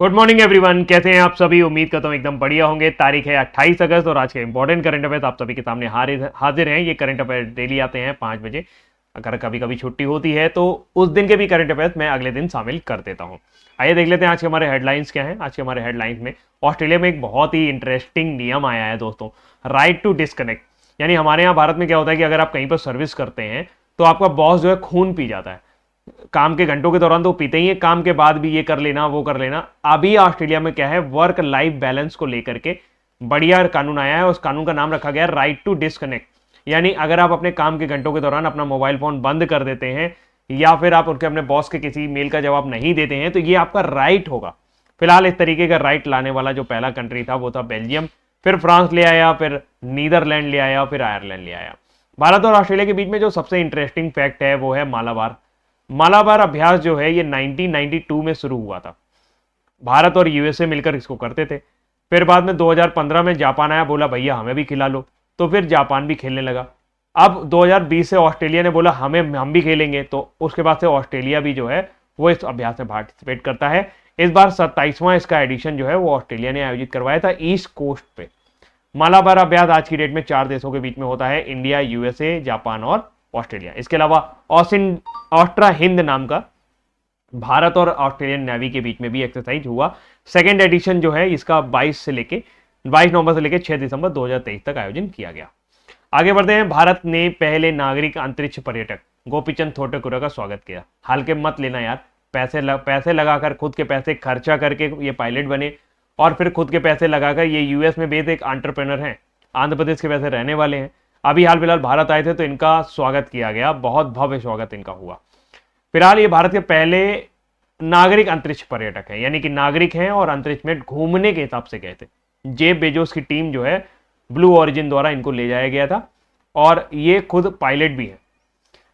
Good morning everyone, कैसे हैं आप सभी। उम्मीद करता हूँ एकदम बढ़िया होंगे। तारीख है 28 अगस्त और आज के इंपॉर्टेंट करंट अफेयर्स आप सभी के सामने हाजिर हैं। ये करंट अफेयर डेली आते हैं 5 बजे। अगर कभी कभी छुट्टी होती है तो उस दिन के भी करंट अफेयर्स मैं अगले दिन शामिल कर देता हूँ। आइए देख लेते हैं आज के हमारे हेडलाइंस क्या हैं। आज के हमारे हेडलाइंस में ऑस्ट्रेलिया में एक बहुत ही इंटरेस्टिंग नियम आया है दोस्तों, राइट टू डिस्कनेक्ट। यानी हमारे यहाँ भारत में क्या होता है कि अगर आप कहीं पर सर्विस करते हैं तो आपका बॉस जो है खून पी जाता है। काम के घंटों के दौरान तो पीते ही है, काम के बाद भी ये कर लेना वो कर लेना। अभी ऑस्ट्रेलिया में क्या है, वर्क लाइफ बैलेंस को लेकर के बढ़िया कानून आया है। उस कानून का नाम रखा गया है राइट टू डिस्कनेक्ट। यानी अगर आप अपने काम के घंटों के दौरान अपना मोबाइल फोन बंद कर देते हैं या फिर आप उनके अपने बॉस के किसी मेल का जवाब नहीं देते हैं तो ये आपका राइट होगा। फिलहाल इस तरीके का राइट लाने वाला जो पहला कंट्री था वो था बेल्जियम, फिर फ्रांस ले आया, फिर नीदरलैंड ले आया, फिर आयरलैंड ले आया। भारत और ऑस्ट्रेलिया के बीच में जो सबसे इंटरेस्टिंग फैक्ट है वो है मालाबार अभ्यास जो है ये 1992 में शुरू हुआ था। भारत और यूएसए मिलकर इसको करते थे। फिर बाद में 2015 में जापान आया, बोला भैया हमें भी खिला लो, तो फिर जापान भी खेलने लगा। अब 2020 से ऑस्ट्रेलिया ने बोला हम भी खेलेंगे, तो उसके बाद से ऑस्ट्रेलिया भी जो है वो इस अभ्यास में पार्टिसिपेट करता है। इस बार 27वां इसका एडिशन जो है वो ऑस्ट्रेलिया ने आयोजित करवाया था ईस्ट कोस्ट पे। मालाबार अभ्यास आज की डेट में 4 देशों के बीच में होता है, इंडिया, यूएसए, जापान और ऑस्ट्रेलिया। इसके अलावा ऑस्ट्रा हिंद नाम का भारत और ऑस्ट्रेलियन नेवी के बीच में भी एक्सरसाइज हुआ। सेकेंड एडिशन जो है इसका 22 नवंबर से लेके 6 दिसंबर 2023 तक आयोजन किया गया। आगे बढ़ते हैं। भारत ने पहले नागरिक अंतरिक्ष पर्यटक गोपीचंद थोटेकुरा का स्वागत किया। हल्के मत लेना यार, पैसे लगाकर, खुद के पैसे खर्चा करके ये पायलट बने और फिर खुद के पैसे लगाकर ये यूएस में बेस्ड एक एंटरप्रेन्योर हैं, आंध्र प्रदेश के वैसे रहने वाले हैं। अभी हाल फिलहाल भारत आए थे तो इनका स्वागत किया गया, बहुत भव्य स्वागत इनका हुआ। फिलहाल ये भारत के पहले नागरिक अंतरिक्ष पर्यटक हैं, यानी कि नागरिक हैं और अंतरिक्ष में घूमने के हिसाब से गए थे। जेफ बेजोस की टीम जो है ब्लू ओरिजिन द्वारा इनको ले जाया गया था और ये खुद पायलट भी है।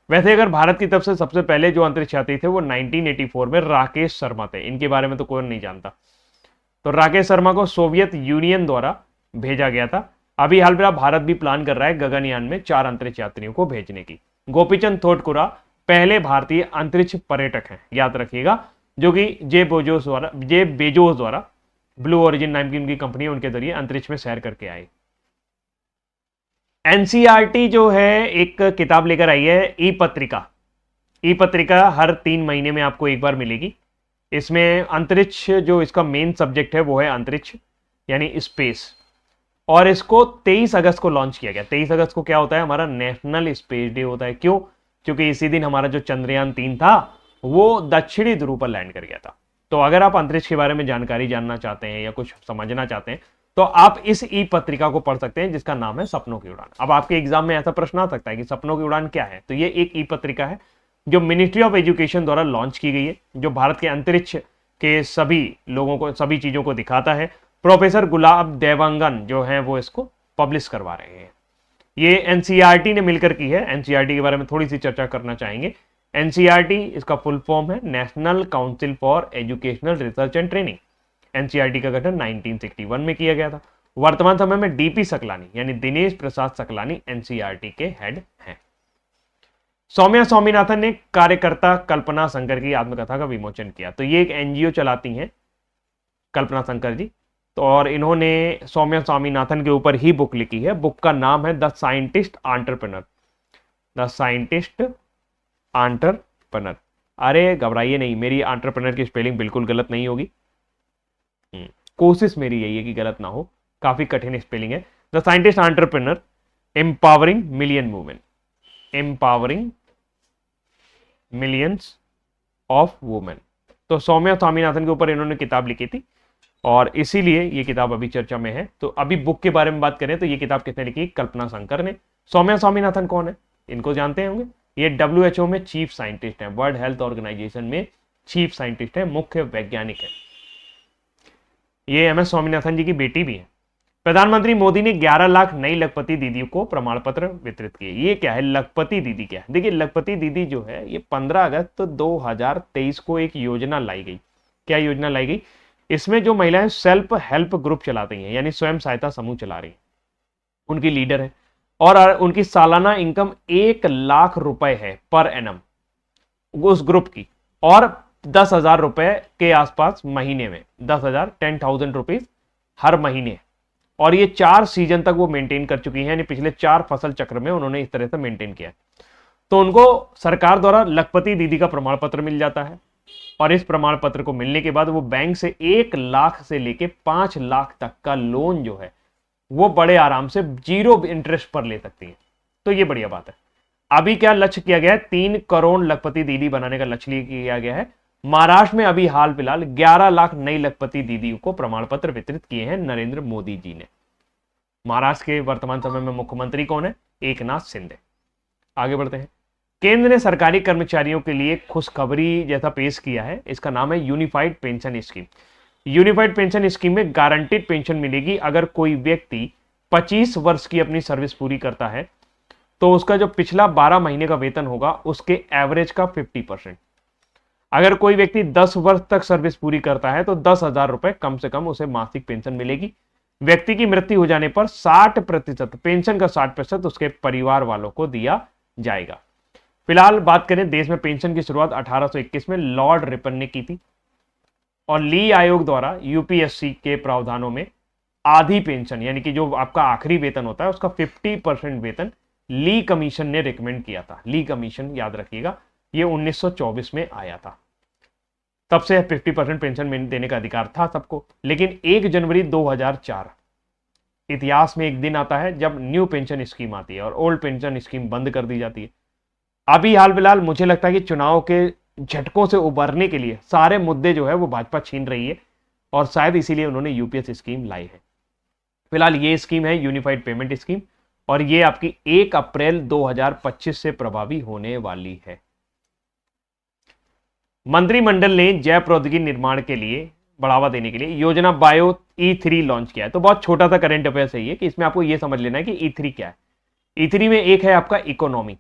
वैसे अगर भारत की तरफ से सबसे पहले जो अंतरिक्ष यात्री थे वो 1984 में राकेश शर्मा थे। इनके बारे में तो कोई नहीं जानता। तो राकेश शर्मा को सोवियत यूनियन द्वारा भेजा गया था। अभी हाल फिलहाल भारत भी प्लान कर रहा है गगनयान में 4 अंतरिक्ष यात्रियों को भेजने की। गोपीचंद थोटकुरा पहले भारतीय अंतरिक्ष पर्यटक हैं, याद रखिएगा, जो कि जेफ बेजोस द्वारा ब्लू ओरिजिन नाम की उनकी कंपनी है, उनके जरिए अंतरिक्ष में सैर करके आए। एनसीईआरटी जो है एक किताब लेकर आई है, ई पत्रिका हर 3 महीने में आपको एक बार मिलेगी। इसमें अंतरिक्ष जो इसका मेन सब्जेक्ट है वो है अंतरिक्ष यानी स्पेस, और इसको 23 अगस्त को लॉन्च किया गया। 23 अगस्त को क्या होता है, हमारा नेशनल स्पेस डे होता है। क्यों? क्योंकि इसी दिन हमारा जो चंद्रयान 3 था वो दक्षिणी ध्रुव पर लैंड कर गया था। तो अगर आप अंतरिक्ष के बारे में जानकारी जानना चाहते हैं या कुछ समझना चाहते हैं तो आप इस ई पत्रिका को पढ़ सकते हैं जिसका नाम है सपनों की उड़ान। अब आपके एग्जाम में ऐसा प्रश्न आ सकता है कि सपनों की उड़ान क्या है, तो ये एक ई पत्रिका है जो मिनिस्ट्री ऑफ एजुकेशन द्वारा लॉन्च की गई है, जो भारत के अंतरिक्ष के सभी लोगों को, सभी चीजों को दिखाता है। प्रोफेसर गुलाब देवांगन जो है वो इसको पब्लिश करवा रहे हैं। ये एनसीईआरटी ने मिलकर की है। एनसीईआरटी के बारे में थोड़ी सी चर्चा करना चाहेंगे। एनसीईआरटी इसका फुल फॉर्म है national council for educational research and training. NCERT का गठन 1961 में किया गया था। वर्तमान समय में डीपी सकलानी यानी दिनेश प्रसाद सकलानी एनसीईआरटी के हेड हैं। सौम्या स्वामीनाथन ने कार्यकर्ता कल्पना शंकर की आत्मकथा का विमोचन किया। तो ये एक एनजीओ चलाती हैं कल्पना शंकर जी, तो और इन्होंने सौम्या स्वामीनाथन के ऊपर ही बुक लिखी है। बुक का नाम है द साइंटिस्ट एंटरप्रेन्योर। अरे घबराइए नहीं, मेरी एंटरप्रेन्योर की स्पेलिंग बिल्कुल गलत नहीं होगी। कोशिश मेरी यही है कि गलत ना हो, काफी कठिन स्पेलिंग है। The scientist entrepreneur empowering millions of women. तो सौम्या स्वामीनाथन के ऊपर इन्होंने किताब लिखी थी और इसीलिए ये किताब अभी चर्चा में है। तो अभी बुक के बारे में बात करें तो ये किताब किसने लिखी? कल्पना शंकर ने। सौम्या स्वामीनाथन कौन है? इनको जानते होंगे, ये WHO में चीफ साइंटिस्ट है, वर्ल्ड हेल्थ ऑर्गेनाइजेशन में चीफ साइंटिस्ट है, मुख्य वैज्ञानिक है। ये MS स्वामीनाथन जी की बेटी भी है। प्रधानमंत्री मोदी ने 11 लाख नई लखपति दीदियों को प्रमाण पत्र वितरित किए। ये क्या है, लखपति दीदी क्या है? देखिए, लखपति दीदी जो है ये 15 अगस्त 2023 को एक योजना लाई गई। क्या योजना लाई गई? इसमें जो महिलाएं सेल्फ हेल्प ग्रुप चलाती हैं यानी स्वयं सहायता समूह चला रही हैं, उनकी लीडर है और उनकी सालाना इनकम 1 लाख रुपए है पर एनम उस ग्रुप की, और 10,000 रुपए के आसपास महीने में, 10,000 10,000 रुपीज हर महीने। और ये 4 सीजन तक वो मेंटेन कर चुकी हैं, यानी पिछले 4 फसल चक्र में उन्होंने इस तरह से मेंटेन किया है। तो उनको सरकार द्वारा लखपति दीदी का प्रमाण पत्र मिल जाता है, और इस प्रमाण पत्र को मिलने के बाद वो बैंक से 1 लाख से लेके 5 लाख तक का लोन जो है वो बड़े आराम से 0 इंटरेस्ट पर ले सकती है। तो ये बढ़िया बात है। अभी क्या लक्ष्य किया गया है, 3 करोड़ लखपति दीदी बनाने का लक्ष्य किया गया है। महाराष्ट्र में अभी हाल फिलहाल 11 लाख नई लखपति दीदी को प्रमाण पत्र वितरित किए हैं नरेंद्र मोदी जी ने। महाराष्ट्र के वर्तमान समय में मुख्यमंत्री कौन है, एकनाथ शिंदे। आगे बढ़ते हैं। केंद्र ने सरकारी कर्मचारियों के लिए खुशखबरी जैसा पेश किया है, इसका नाम है unified pension scheme. Unified pension scheme में गारंटीड पेंशन मिलेगी अगर कोई व्यक्ति 25 वर्ष की अपनी सर्विस पूरी करता है तो उसका जो पिछला 12 महीने का वेतन होगा उसके एवरेज का 50%। अगर कोई व्यक्ति 10 वर्ष तक सर्विस पूरी करता है तो 10,000 रुपए कम से कम उसे मासिक पेंशन मिलेगी। व्यक्ति की मृत्यु हो जाने पर 60% पेंशन का 60% उसके परिवार वालों को दिया जाएगा। फिलहाल बात करें, देश में पेंशन की शुरुआत 1821 में लॉर्ड रिपन ने की थी, और ली आयोग द्वारा यूपीएससी के प्रावधानों में आधी पेंशन यानी कि जो आपका आखिरी वेतन होता है उसका 50% वेतन ली कमीशन ने रिकमेंड किया था। ली कमीशन याद रखिएगा, ये 1924 में आया था। तब से 50% पेंशन देने का अधिकार था सबको। लेकिन 1 जनवरी 2004 इतिहास में एक दिन आता है जब न्यू पेंशन स्कीम आती है और ओल्ड पेंशन स्कीम बंद कर दी जाती है। अभी हाल फिलहाल मुझे लगता है कि चुनाव के झटकों से उबरने के लिए सारे मुद्दे जो है वो भाजपा छीन रही है, और शायद इसीलिए उन्होंने यूपीएस स्कीम लाई है। फिलहाल ये स्कीम है यूनिफाइड पेमेंट स्कीम, और ये आपकी 1 अप्रैल 2025 से प्रभावी होने वाली है। मंत्रिमंडल ने जैव प्रौद्योगिकी निर्माण के लिए बढ़ावा देने के लिए योजना बायो E3 लॉन्च किया है। तो बहुत छोटा सा करंट अफेयर है ये, कि इसमें आपको ये समझ लेना है कि E3 क्या है। E3 में एक है आपका इकोनॉमी,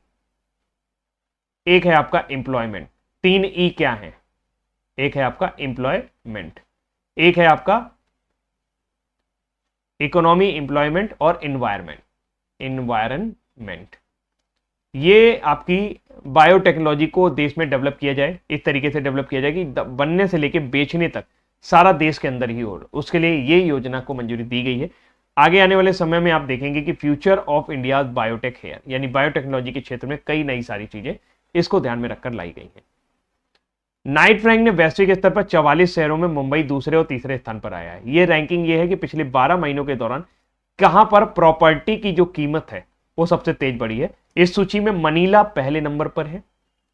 एक है आपका एम्प्लॉयमेंट। 3 E क्या है, एक है आपका एम्प्लॉयमेंट, एक है आपका इकोनॉमी, एम्प्लॉयमेंट और एनवायरमेंट। ये आपकी बायोटेक्नोलॉजी को देश में डेवलप किया जाए, इस तरीके से डेवलप किया जाए कि बनने से लेकर बेचने तक सारा देश के अंदर ही हो। उसके लिए ये योजना को मंजूरी दी गई है। आगे आने वाले समय में आप देखेंगे कि फ्यूचर ऑफ इंडिया बायोटेक है, यानी बायोटेक्नोलॉजी के क्षेत्र में कई नई सारी चीजें इसको ध्यान में रखकर लाई गई है। नाइट रैंक ने वैश्विक स्तर पर 44 शहरों में मुंबई दूसरे और तीसरे स्थान पर आया है। ये रैंकिंग ये है कि पिछले 12 महीनों के दौरान कहां पर प्रॉपर्टी की जो कीमत है वो सबसे तेज बढ़ी है। इस सूची में मनीला पहले नंबर पर है,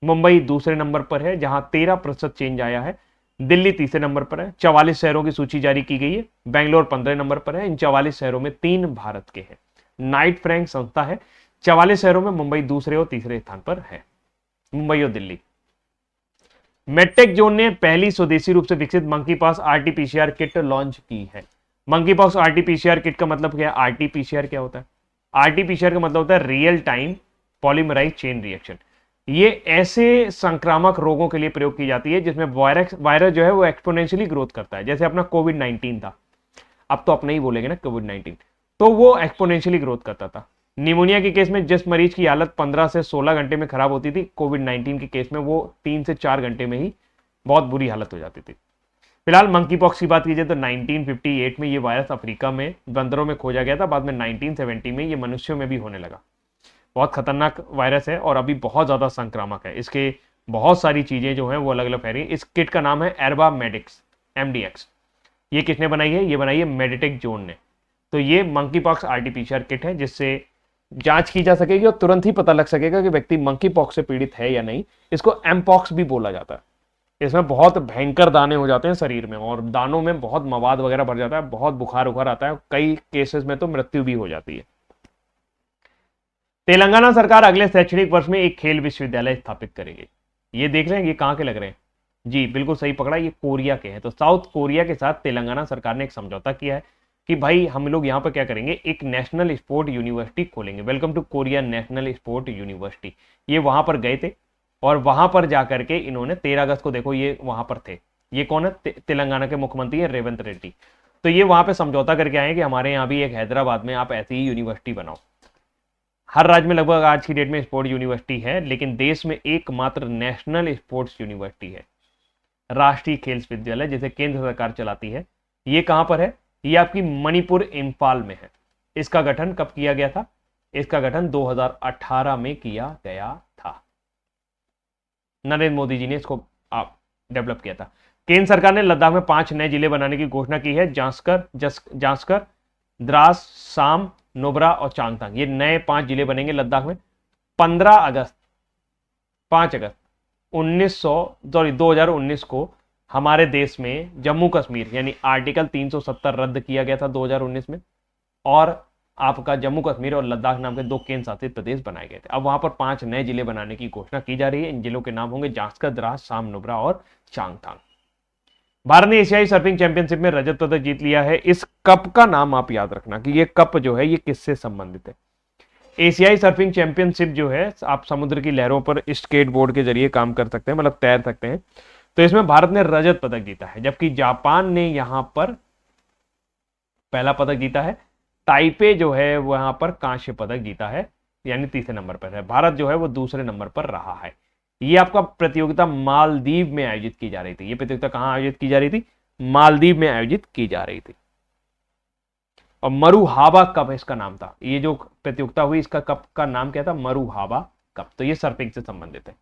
मुंबई दूसरे नंबर पर है जहां 13% चेंज आया है, दिल्ली तीसरे नंबर पर है। 44 शहरों की सूची जारी की गई है, बेंगलोर 15 नंबर पर है। इन 44 शहरों में 3 भारत के हैं। नाइट रैंक संस्था है, 44 शहरों में मुंबई दूसरे और तीसरे स्थान पर है, मुंबई और दिल्ली। मेडटेक जोन ने पहली स्वदेशी रूप से विकसित monkey pox RTPCR kit launch की है। मंकी पॉक्स आरटीपीसीआर किट का मतलब क्या है? आरटीपीसीआर क्या होता है? आरटीपीसीआर का मतलब होता है real time polymerase chain reaction. ये ऐसे संक्रामक रोगों के लिए प्रयोग की जाती है जिसमें वायरस जो है वो एक्सपोनेंशियली ग्रोथ करता है। जैसे अपना कोविड-19 था, अब तो अपना ही बोलेंगे ना कोविड-19, तो वो एक्सपोनेंशियली ग्रोथ करता था। निमोनिया के केस में जिस मरीज की हालत 15 से 16 घंटे में खराब होती थी, कोविड-19 के केस में वो 3 से 4 घंटे में ही बहुत बुरी हालत हो जाती थी। फिलहाल मंकी पॉक्स की बात कीजिए तो 1958 में ये वायरस अफ्रीका में बंदरों में खोजा गया था। बाद में 1970 में ये मनुष्यों में भी होने लगा। बहुत खतरनाक वायरस है और अभी बहुत ज्यादा संक्रामक है। इसके बहुत सारी चीजें जो हैं वो अलग अलग फैल रही है। इस किट का नाम है एर्बा मेडिक्स MDX। ये किसने बनाई है? ये बनाई है मेडिटेक जोन ने। तो ये मंकी पॉक्स आरटीपीसीआर किट है जिससे जांच की जा सकेगी और तुरंत ही पता लग सकेगा कि व्यक्ति मंकी पॉक्स से पीड़ित है या नहीं। इसको एमपॉक्स भी बोला जाता है। इसमें बहुत भयंकर दाने हो जाते हैं शरीर में और दानों में बहुत मवाद वगैरह भर जाता है, बहुत बुखार उखार आता है, कई केसेस में तो मृत्यु भी हो जाती है। तेलंगाना सरकार अगले शैक्षणिक वर्ष में एक खेल विश्वविद्यालय स्थापित करेगी। ये देख रहे हैं ये कहां के लग रहे हैं? जी बिल्कुल सही पकड़ा, ये कोरिया के हैं। तो साउथ कोरिया के साथ तेलंगाना सरकार ने एक समझौता किया है कि भाई हम लोग यहाँ पर क्या करेंगे, एक नेशनल स्पोर्ट यूनिवर्सिटी खोलेंगे। Welcome to Korea National sport University. ये वहां पर गए थे और वहां पर जाकर के इन्होंने 13 अगस्त को, देखो ये वहां पर थे। ये कौन है? तेलंगाना के मुख्यमंत्री है रेवंत रेड्डी। तो ये वहां पे समझौता करके आए कि हमारे यहाँ भी एक हैदराबाद में आप ऐसी ही यूनिवर्सिटी बनाओ। हर राज्य में लगभग आज की डेट में स्पोर्ट यूनिवर्सिटी है, लेकिन देश में एकमात्र नेशनल स्पोर्ट्स यूनिवर्सिटी है। राष्ट्रीय खेल विश्वविद्यालय जिसे केंद्र सरकार चलाती है, ये कहां पर है? ये आपकी मणिपुर इंफाल में है। इसका गठन कब किया गया था? इसका गठन 2018 में किया गया था। नरेंद्र मोदी जी ने इसको डेवलप किया था। केंद्र सरकार ने लद्दाख में 5 नए जिले बनाने की घोषणा की है। जांस्कर, द्रास, साम, नुब्रा और चांगथांग, ये नए 5 जिले बनेंगे लद्दाख में। 5 अगस्त 2019 को हमारे देश में जम्मू कश्मीर यानी आर्टिकल 370 रद्द किया गया था 2019 में, और आपका जम्मू कश्मीर और लद्दाख नाम के 2 केंद्र शासित प्रदेश बनाए गए थे। अब वहां पर 5 नए जिले बनाने की घोषणा की जा रही है। इन जिलों के नाम होंगे जांस्कर, द्रास, साम, नुब्रा और चांगथांग। भारत ने एशियाई सर्फिंग चैंपियनशिप में रजत पदक जीत लिया है। इस कप का नाम आप याद रखना कि ये कप जो है ये किससे संबंधित है। एशियाई सर्फिंग चैंपियनशिप जो है, आप समुद्र की लहरों पर स्केट बोर्ड के जरिए काम कर सकते हैं, मतलब तैर सकते हैं। तो इसमें भारत ने रजत पदक जीता है, जबकि जापान ने यहां पर पहला पदक जीता है। ताइपे जो है वहां पर कांस्य पदक जीता है, यानी तीसरे नंबर पर है। भारत जो है वो दूसरे नंबर पर रहा है। ये आपका प्रतियोगिता मालदीव में आयोजित की जा रही थी। ये प्रतियोगिता कहां आयोजित की जा रही थी? मालदीव में आयोजित की जा रही थी। और मरुहाबा कप इसका नाम था। ये जो प्रतियोगिता हुई इसका कप का नाम क्या था? मरुहाबा कप। तो ये सर्फिंग से संबंधित है।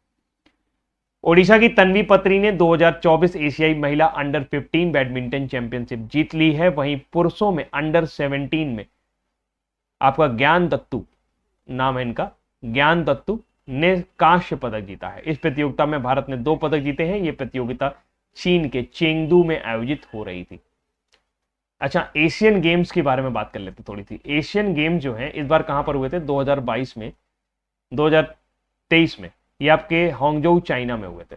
ओडिशा की तन्वी पत्री ने 2024 एशियाई महिला अंडर 15 बैडमिंटन चैंपियनशिप जीत ली है। वहीं पुरुषों में अंडर 17 में आपका ज्ञान दत्तू नाम है इनका, ज्ञान दत्तू ने कांस्य पदक जीता है। इस प्रतियोगिता में भारत ने 2 पदक जीते हैं। यह प्रतियोगिता चीन के चेंगडू में आयोजित हो रही थी। अच्छा, एशियन गेम्स के बारे में बात कर लेते थोड़ी सी। एशियन गेम्स जो है इस बार कहां पर हुए थे? 2022 में, 2023 में। ये आपके हांगझोउ चाइना में हुए थे।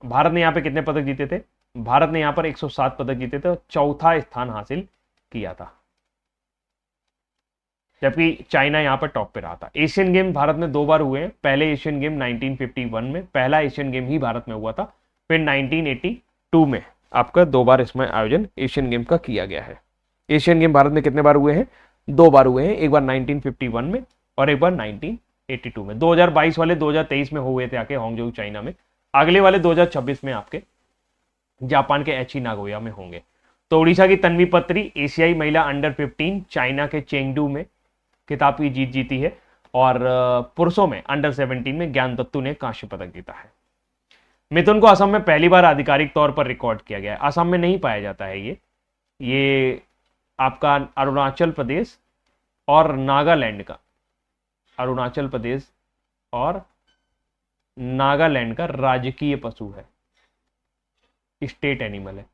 भारत ने यहां पे कितने पदक जीते थे? भारत ने यहां पर 107 पदक जीते थे और चौथा स्थान हासिल किया था, जबकि चाइना यहां पर टॉप पे रहा था। एशियन गेम भारत में 2 बार हुए हैं। पहले एशियन गेम 1951 में, पहला एशियन गेम ही भारत में हुआ था। फिर 1982 में आपका 2 बार इसमें आयोजन एशियन गेम का किया गया है। एशियन गेम भारत में कितने बार हुए हैं? 2 बार हुए हैं। एक बार 1951 में और एक बार 1982 में। 2022 वाले 2023 में हुए थे आके हांगझोउ चाइना में। अगले वाले 2026 में आपके जापान के एची नागोया में होंगे। तो उड़ीसा की तन्वी पत्री एशियाई महिला अंडर 15 चाइना के चेंगडू में खिताब की जीत जीती है। और पुरुषों में अंडर 17 में ज्ञान दत्तू ने कांस्य पदक जीता है। मिथुन को असम में पहली बार आधिकारिक तौर पर रिकॉर्ड किया गया है। असम में नहीं पाया जाता है ये आपका अरुणाचल प्रदेश और नागालैंड का, अरुणाचल प्रदेश और नागालैंड का राजकीय पशु है, स्टेट एनिमल है।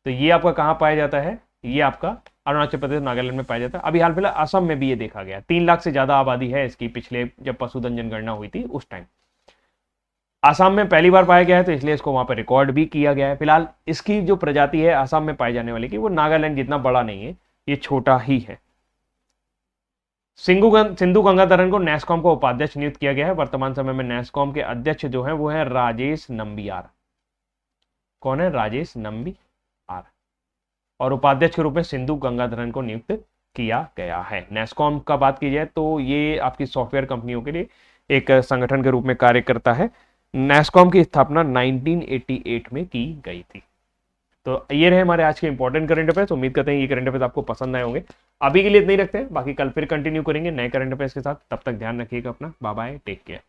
तो ये आपका कहां पाया जाता है? ये आपका अरुणाचल प्रदेश, नागालैंड में पाया जाता है। अभी हाल फिलहाल असम में भी ये देखा गया। 3 लाख से ज्यादा आबादी है इसकी, पिछले जब पशुधन जनगणना हुई थी उस टाइम। असम में पहली बार पाया गया है, तो इसलिए इसको वहां पर रिकॉर्ड भी किया गया है। फिलहाल इसकी जो प्रजाति है असम में पाई जाने वाली की, वो नागालैंड जितना बड़ा नहीं है, ये छोटा ही है। सिंधु गंगाधरन को नैस्कॉम का उपाध्यक्ष नियुक्त किया गया है। वर्तमान समय में नैस्कॉम के अध्यक्ष जो है वो है राजेश नंबियार। कौन है? राजेश नंबियार। और उपाध्यक्ष के रूप में सिंधु गंगाधरन को नियुक्त किया गया है। नैस्कॉम का बात की जाए तो ये आपकी सॉफ्टवेयर कंपनियों के लिए एक संगठन के रूप में कार्य करता है। नैस्कॉम की स्थापना 1988 में की गई थी। तो ये रहे हमारे आज के इंपॉर्टेंट करंट अफेयर्स। उम्मीद करते हैं ये करंट अफेयर्स आपको पसंद आए होंगे। अभी के लिए इतना ही रखते हैं, बाकी कल फिर कंटिन्यू करेंगे नए करंट अफेयर्स के साथ। तब तक ध्यान रखिएगा अपना। Bye bye, take care.